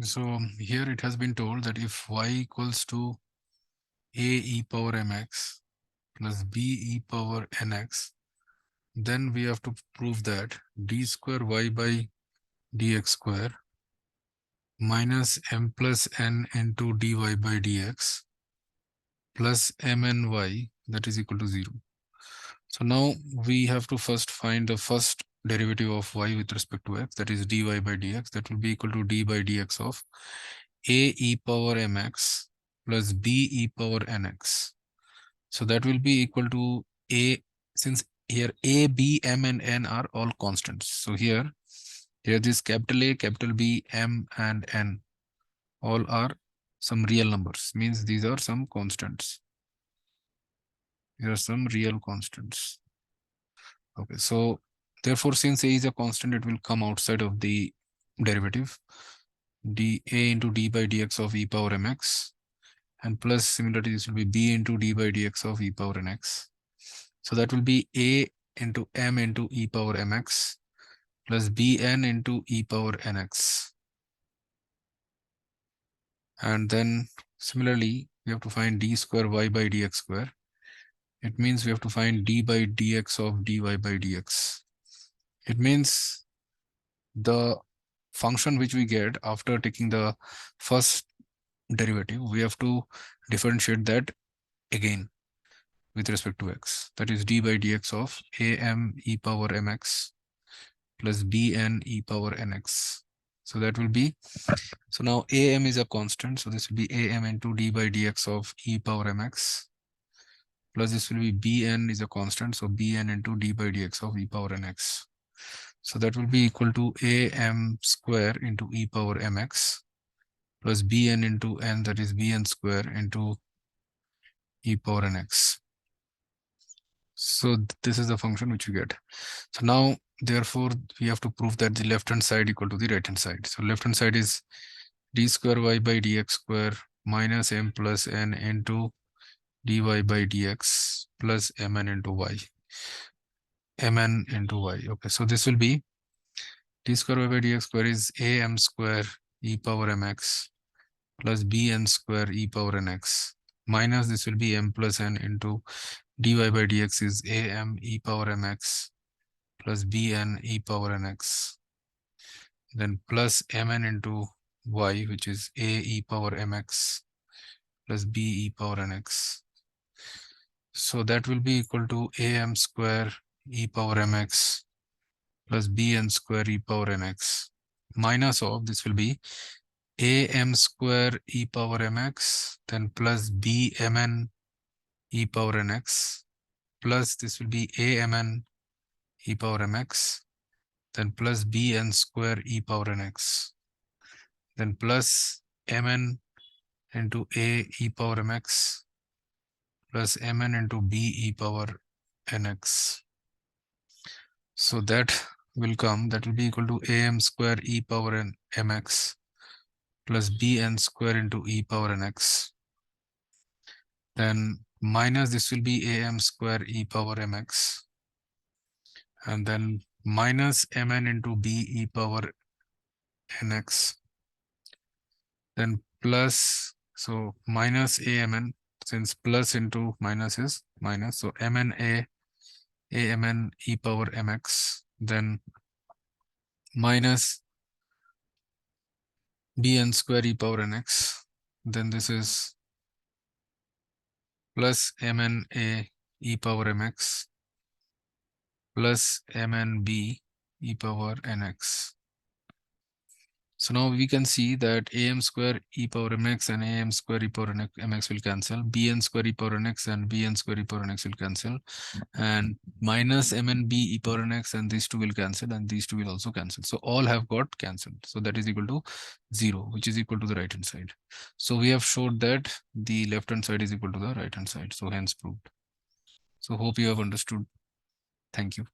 So here it has been told that if y equals to a e power mx plus b e power nx, then we have to prove that d square y by dx square minus m plus n into dy by dx plus mny, that is equal to 0. So now we have to first find the first derivative of y with respect to x, that is dy by dx. That will be equal to d by dx of a e power mx plus b e power nx. So that will be equal to a, since here a, b, m and n are all constants. So here this capital A, capital B, m and n all are some real numbers, means these are some constants. These are some real constants. Okay, so therefore since a is a constant, it will come outside of the derivative, d a into d by dx of e power mx, and plus similarly this will be b into d by dx of e power nx. So that will be a into m into e power mx plus bn into e power nx. And then similarly we have to find d square y by dx square. It means we have to find d by dx of dy by dx. It means the function which we get after taking the first derivative, we have to differentiate that again with respect to x. That is d by dx of am e power mx plus bn e power nx. So that will be, so now am is a constant, so this will be am into d by dx of e power mx plus this will be bn is a constant, so bn into d by dx of e power nx. So that will be equal to am square into e power mx plus bn into n, that is bn square into e power nx. So this is the function which we get. So now therefore we have to prove that the left hand side equal to the right hand side. So left hand side is d square y by dx square minus m plus n into dy by dx plus mn into y. Mn into y. Okay, so this will be d square y by dx square is am square e power mx plus bn square e power nx minus this will be m plus n into dy by dx is am e power mx plus bn e power nx, then plus mn into y, which is a e power mx plus b e power nx. So that will be equal to am square e power mx plus bn square e power nx minus of this will be am square e power mx, then plus bmn e power nx plus this will be amn e power mx, then plus bn square e power nx, then plus mn into a e power mx plus mn into b e power nx. So that will come, that will be equal to am square e power n mx plus bn square into e power nx, then minus this will be am square e power mx, and then minus mn into b e power nx, then plus, so minus amn, since plus into minus is minus, so mn amn e power mx, then minus bn square e power nx, then this is plus mn a e power mx plus mn b e power nx. So now we can see that am square e power mx and am square e power mx will cancel, bn square e power nx and bn square e power nx will cancel, and minus mn b e power nx and these two will cancel, and these two will also cancel. So all have got cancelled. So that is equal to 0, which is equal to the right hand side. So we have showed that the left hand side is equal to the right hand side. So hence proved. So hope you have understood. Thank you.